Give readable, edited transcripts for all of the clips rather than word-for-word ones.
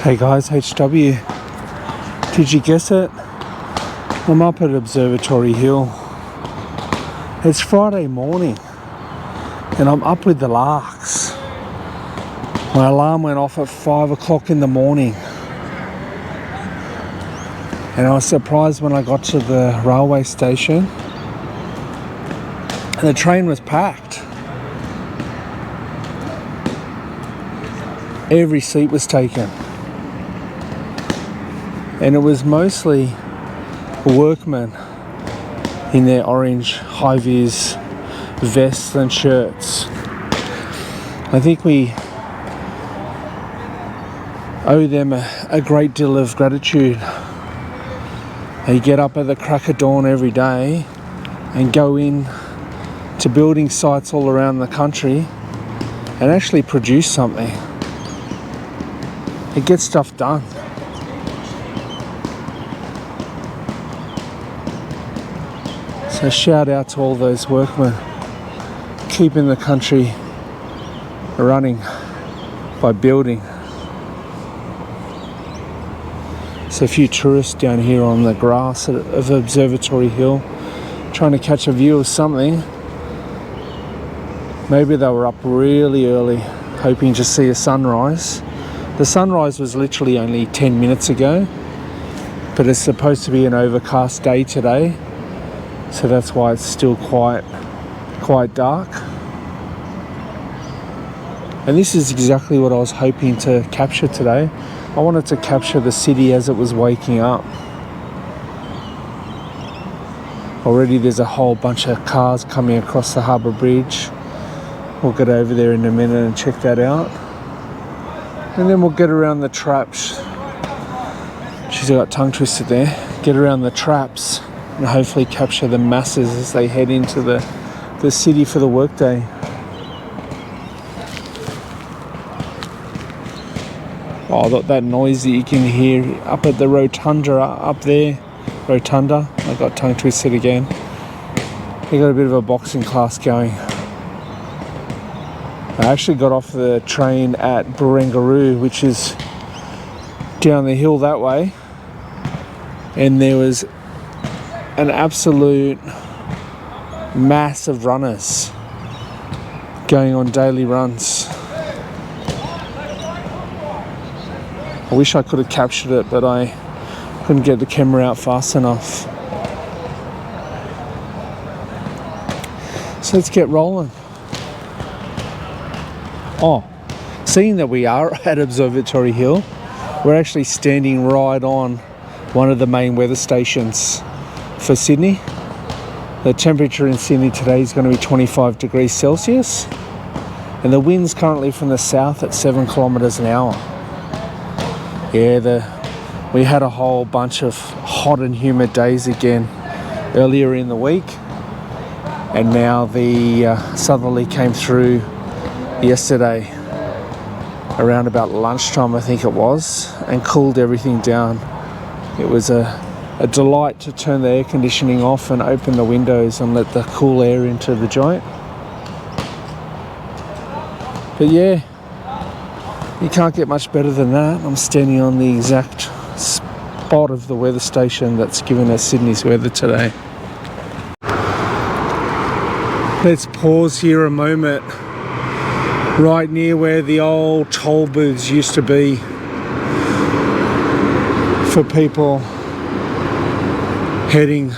Hey guys, HW. Did you guess it? I'm up at Observatory Hill. It's Friday morning and I'm up with the larks. My alarm went off at 5 o'clock in the morning. And I was surprised when I got to the railway station and the train was packed. Every seat was taken. And it was mostly workmen in their orange high-vis vests and shirts. I think we owe them a great deal of gratitude. They get up at the crack of dawn every day and go in to building sites all around the country and actually produce something. It gets stuff done. So shout out to all those workmen keeping the country running by building. So a few tourists down here on the grass of Observatory Hill trying to catch a view of something. Maybe they were up really early hoping to see a sunrise. The sunrise was literally only 10 minutes ago, but it's supposed to be an overcast day today. So that's why it's still quite dark. And this is exactly what I was hoping to capture today. I wanted to capture the city as it was waking up. Already there's a whole bunch of cars coming across the harbour bridge. We'll get over there in a minute and check that out. And then we'll get around the traps. She's got tongue twisted there. Get around the traps and hopefully capture the masses as they head into the city for the workday. Oh, that noise that you can hear up at the rotunda up there. Rotunda. I got tongue twisted again. They got a bit of a boxing class going. I actually got off the train at Barangaroo, which is down the hill that way. And there was an absolute mass of runners going on daily runs. I wish I could have captured it, but I couldn't get the camera out fast enough. So let's get rolling. Oh, seeing that we are at Observatory Hill, we're actually standing right on one of the main weather stations for Sydney. The temperature in Sydney today is going to be 25 degrees Celsius and the wind's currently from the south at 7 kilometers an hour. Yeah, we had a whole bunch of hot and humid days again earlier in the week, and now the southerly came through yesterday around about lunchtime, I think it was, and cooled everything down. It was a delight to turn the air conditioning off and open the windows and let the cool air into the joint. But yeah, you can't get much better than that. I'm standing on the exact spot of the weather station that's given us Sydney's weather today. Let's pause here a moment, right near where the old toll booths used to be for people heading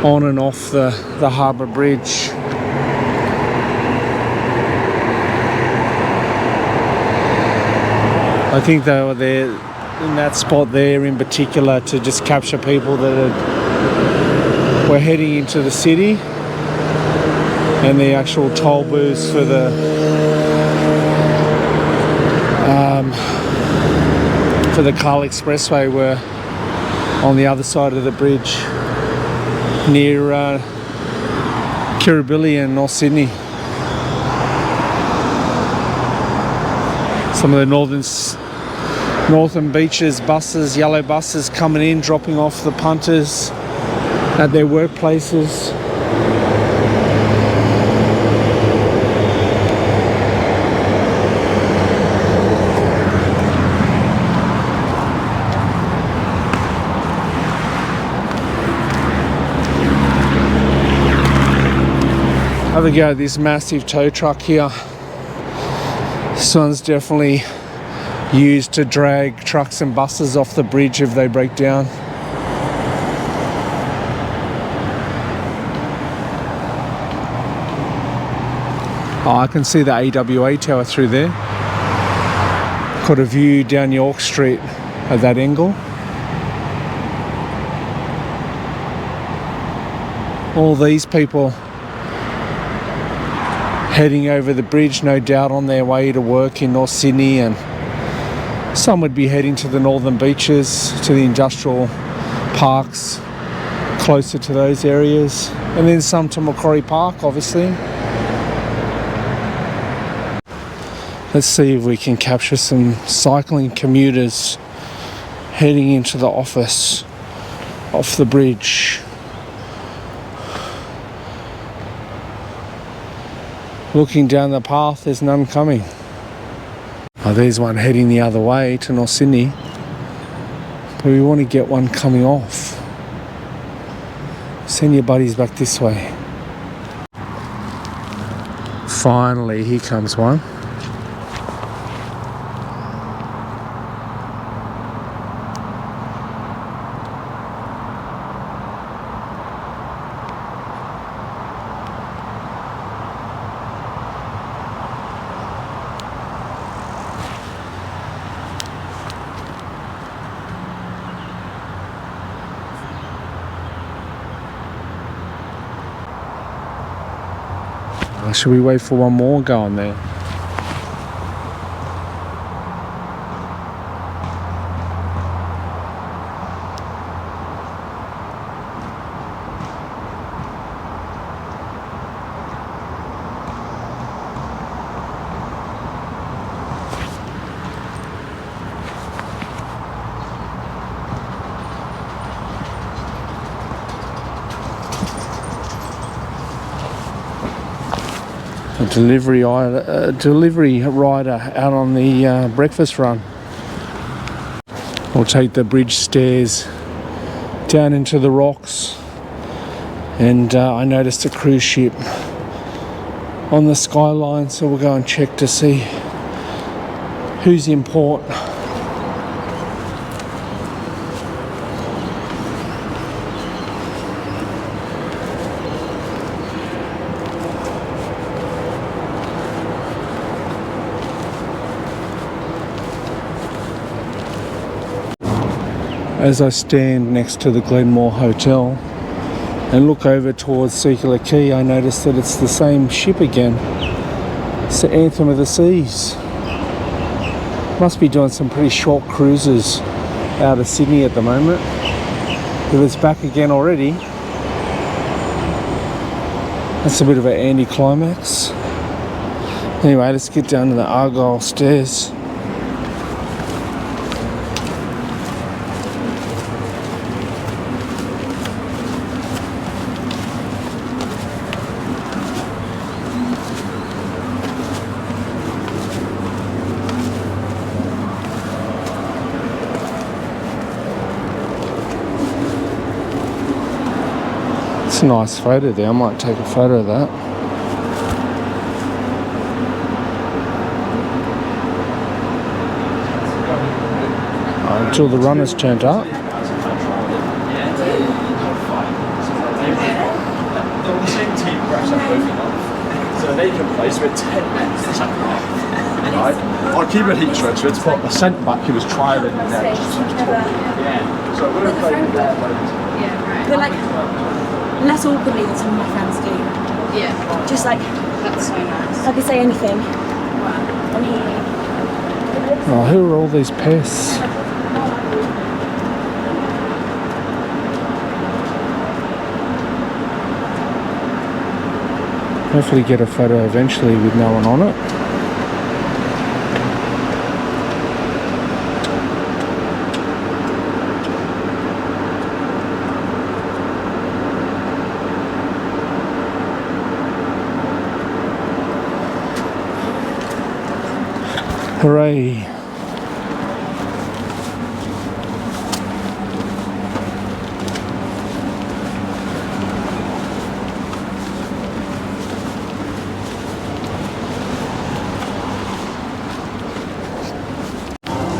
on and off the harbour bridge. I think they were there in that spot there in particular to just capture people that were heading into the city, and the actual toll booths for the Carl Expressway were on the other side of the bridge near Kirribilli and North Sydney. Some of the northern beaches buses, yellow buses coming in, dropping off the punters at their workplaces. Have a go at this massive tow truck here. This one's definitely used to drag trucks and buses off the bridge if they break down. Oh, I can see the AWA tower through there. Got a view down York Street at that angle. All these people heading over the bridge, no doubt on their way to work in North Sydney, and some would be heading to the northern beaches, to the industrial parks closer to those areas, and then some to Macquarie Park, obviously. Let's see if we can capture some cycling commuters heading into the office off the bridge. Looking down the path, there's none coming. Oh, there's one heading the other way to North Sydney. But we want to get one coming off. Send your buddies back this way. Finally, here comes one. Should we wait for one more going there? A delivery rider out on the breakfast run. We'll take the bridge stairs down into the rocks, and I noticed a cruise ship on the skyline, so we'll go and check to see who's in port. As I stand next to the Glenmore Hotel and look over towards Circular Quay, I notice that it's the same ship again. It's the Anthem of the Seas. Must be doing some pretty short cruises out of Sydney at the moment, if it's back again already. That's a bit of an anticlimax. Anyway, let's get down to the Argyle stairs. It's a nice photo there. I might take a photo of that. Until the runners turned up. So they can place with 10 minutes. Right? Our keeper heat transfer to put a centre back who was trialling in there. Yeah. So we're playing with that. Yeah, right. But like less awkwardly than some of my friends do. Yeah. Just like That's so nice. I could say anything. Wow. On here. Oh, who are all these pests? Hopefully get a photo eventually with no one on it. Hooray.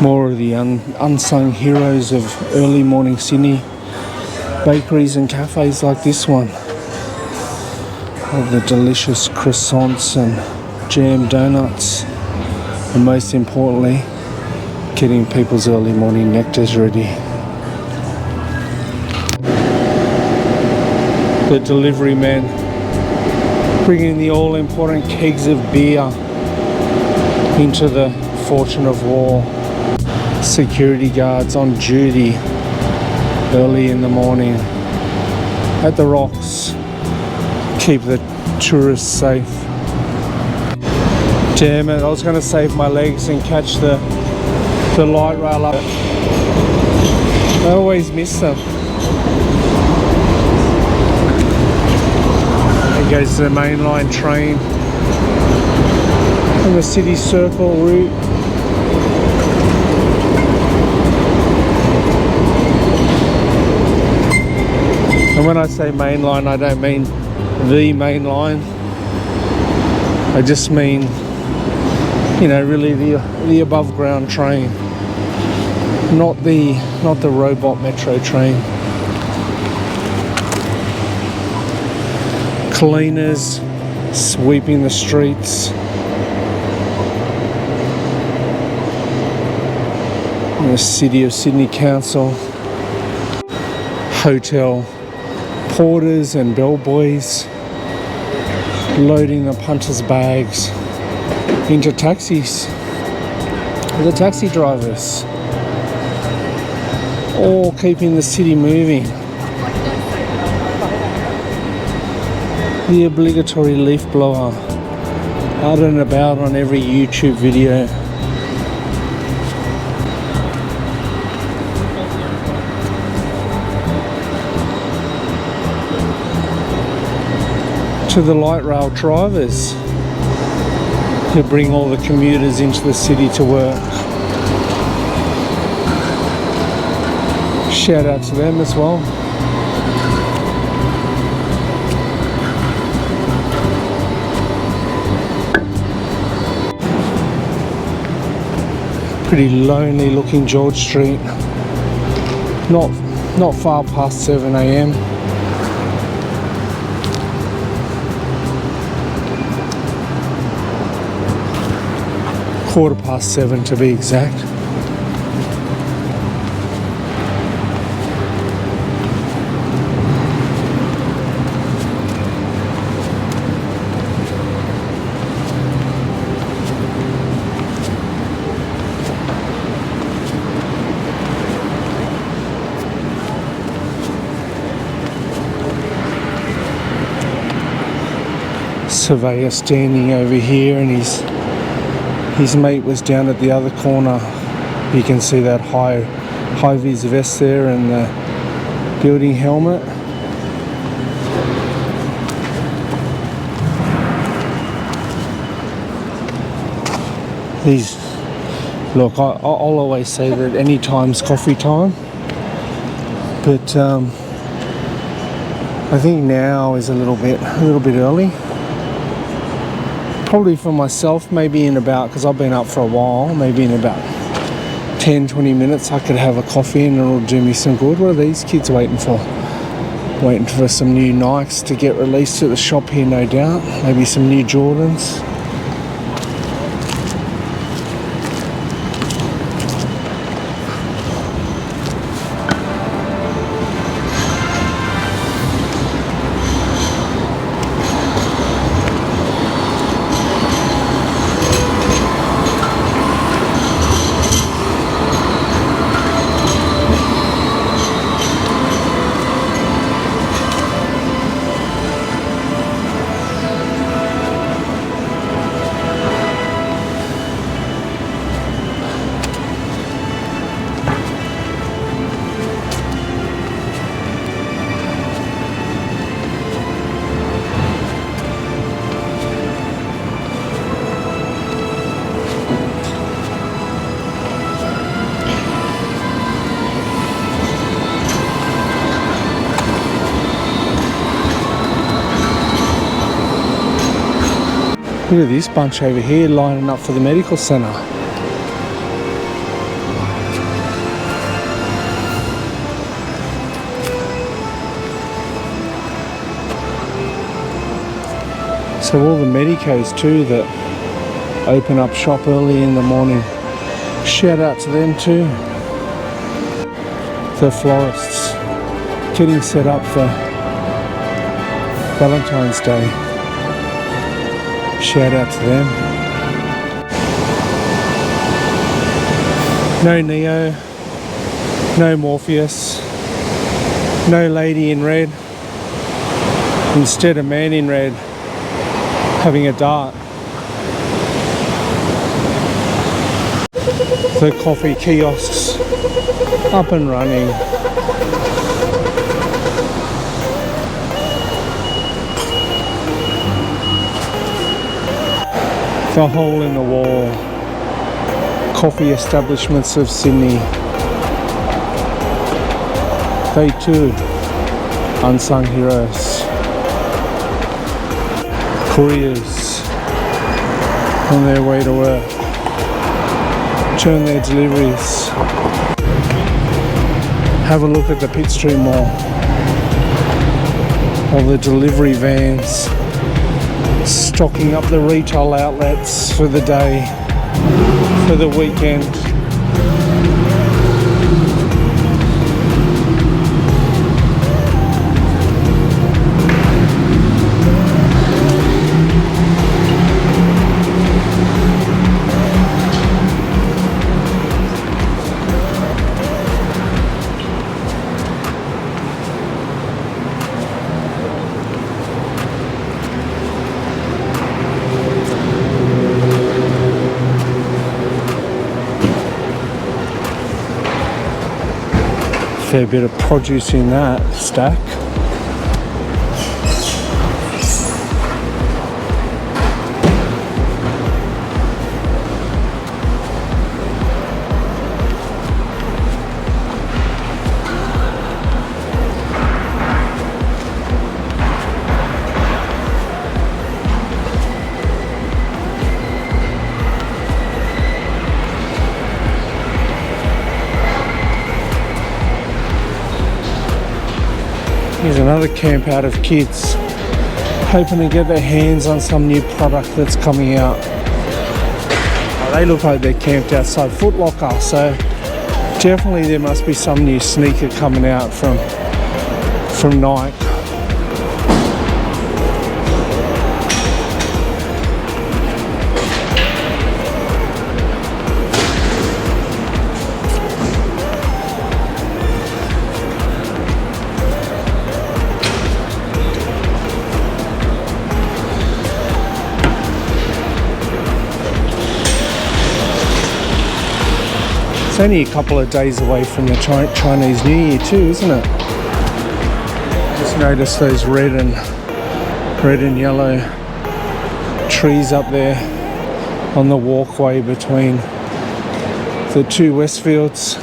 More of the unsung heroes of early morning Sydney. Bakeries and cafes like this one. All the delicious croissants and jam donuts. And most importantly, getting people's early morning nectars ready. The delivery man bringing the all-important kegs of beer into the Fortune of War. Security guards on duty early in the morning at the rocks. Keep the tourists safe. Damn it, I was going to save my legs and catch the light rail up. I always miss them. There goes the mainline train on the city circle route. And when I say mainline, I don't mean the main line. I just mean, you know, really the above ground train, not the robot metro train. Cleaners sweeping the streets. In the City of Sydney Council. Hotel porters and bellboys loading the punters' bags into taxis. The taxi drivers all keeping the city moving. The obligatory leaf blower out and about on every YouTube video. To the light rail drivers who bring all the commuters into the city to work. Shout out to them as well. Pretty lonely looking George Street. Not far past 7 AM. Quarter past 7 to be exact. Surveyor standing over here, and his mate was down at the other corner. You can see that high-vis vest there and the building helmet. Look, I'll always say that any time's coffee time, but I think now is a little bit early. Probably for myself, maybe in about, because I've been up for a while, maybe in about 10-20 minutes I could have a coffee and it'll do me some good. What are these kids waiting for? Waiting for some new Nikes to get released at the shop here, no doubt. Maybe some new Jordans. Look at this bunch over here lining up for the medical centre. So all the medicos too that open up shop early in the morning, shout out to them too. The florists getting set up for Valentine's Day. Shout out to them. No Neo, no Morpheus, no lady in red. Instead, a man in red having a dart. The coffee kiosks up and running. The hole in the wall coffee establishments of Sydney. They too, unsung heroes. Couriers on their way to work, turn their deliveries. Have a look at the Pitt Street Mall. All the delivery vans stocking up the retail outlets for the day, for the weekend. Fair bit of produce in that stack. Here's another camp out of kids hoping to get their hands on some new product that's coming out. They look like they're camped outside Foot Locker, so definitely there must be some new sneaker coming out from Nike. It's only a couple of days away from the Chinese New Year too, isn't it? Just notice those red and yellow trees up there on the walkway between the two Westfields.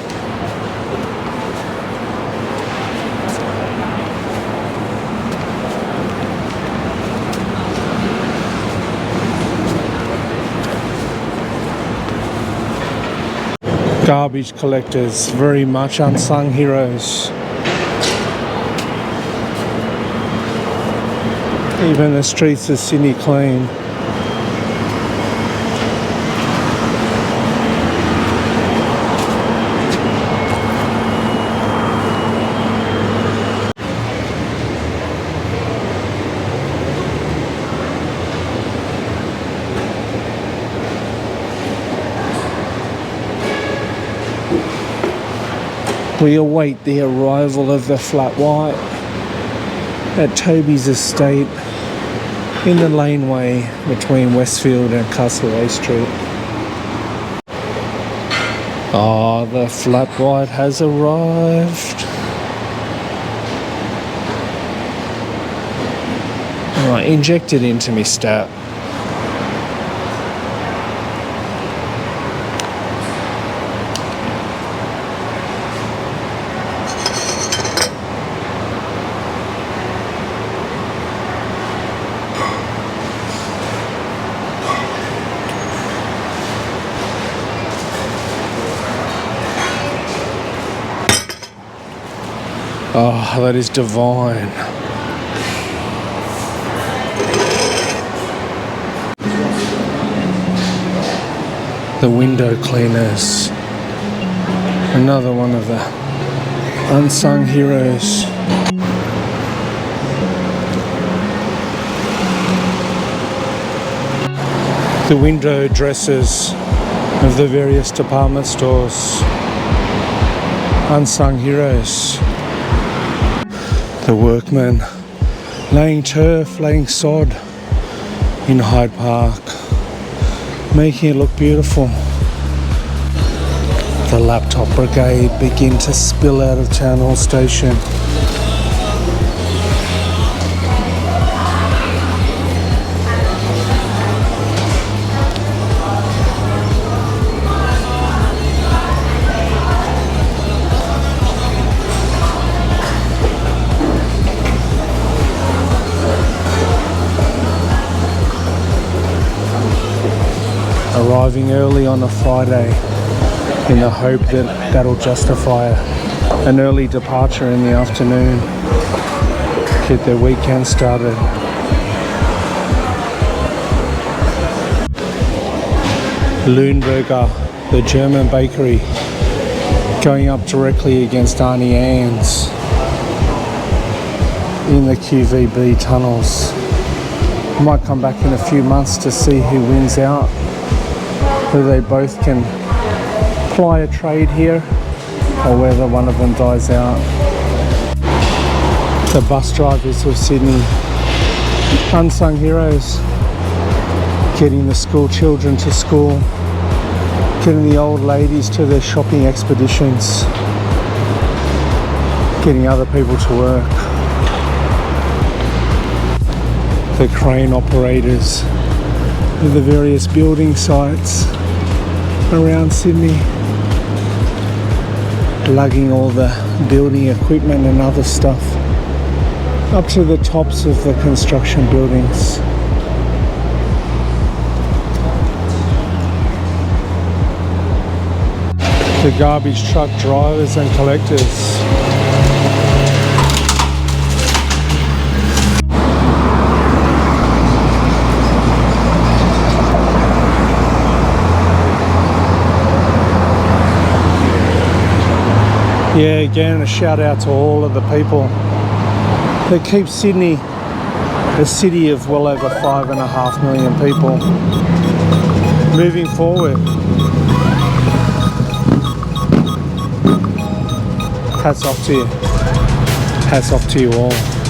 Garbage collectors, very much unsung heroes. Even the streets of Sydney clean. We await the arrival of the flat white at Toby's estate in the laneway between Westfield and Castlereagh Street. Oh, the flat white has arrived. Alright, inject it into me, stat. Oh, that is divine. The window cleaners. Another one of the unsung heroes. The window dressers of the various department stores. Unsung heroes. The workmen laying turf, laying sod in Hyde Park, making it look beautiful. The laptop brigade begin to spill out of Town Hall Station. Arriving early on a Friday in the hope that that'll justify an early departure in the afternoon, get their weekend started. Lüneburger, the German bakery, going up directly against Arnie Ann's in the QVB tunnels. I might come back in a few months to see who wins out, whether they both can ply a trade here or whether one of them dies out. The bus drivers of Sydney, unsung heroes, getting the school children to school, getting the old ladies to their shopping expeditions, getting other people to work. The crane operators of the various building sites around Sydney, lugging all the building equipment and other stuff up to the tops of the construction buildings. The garbage truck drivers and collectors. Yeah, again, a shout out to all of the people that keep Sydney a city of well over 5.5 million people moving forward. Hats off to you. Hats off to you all.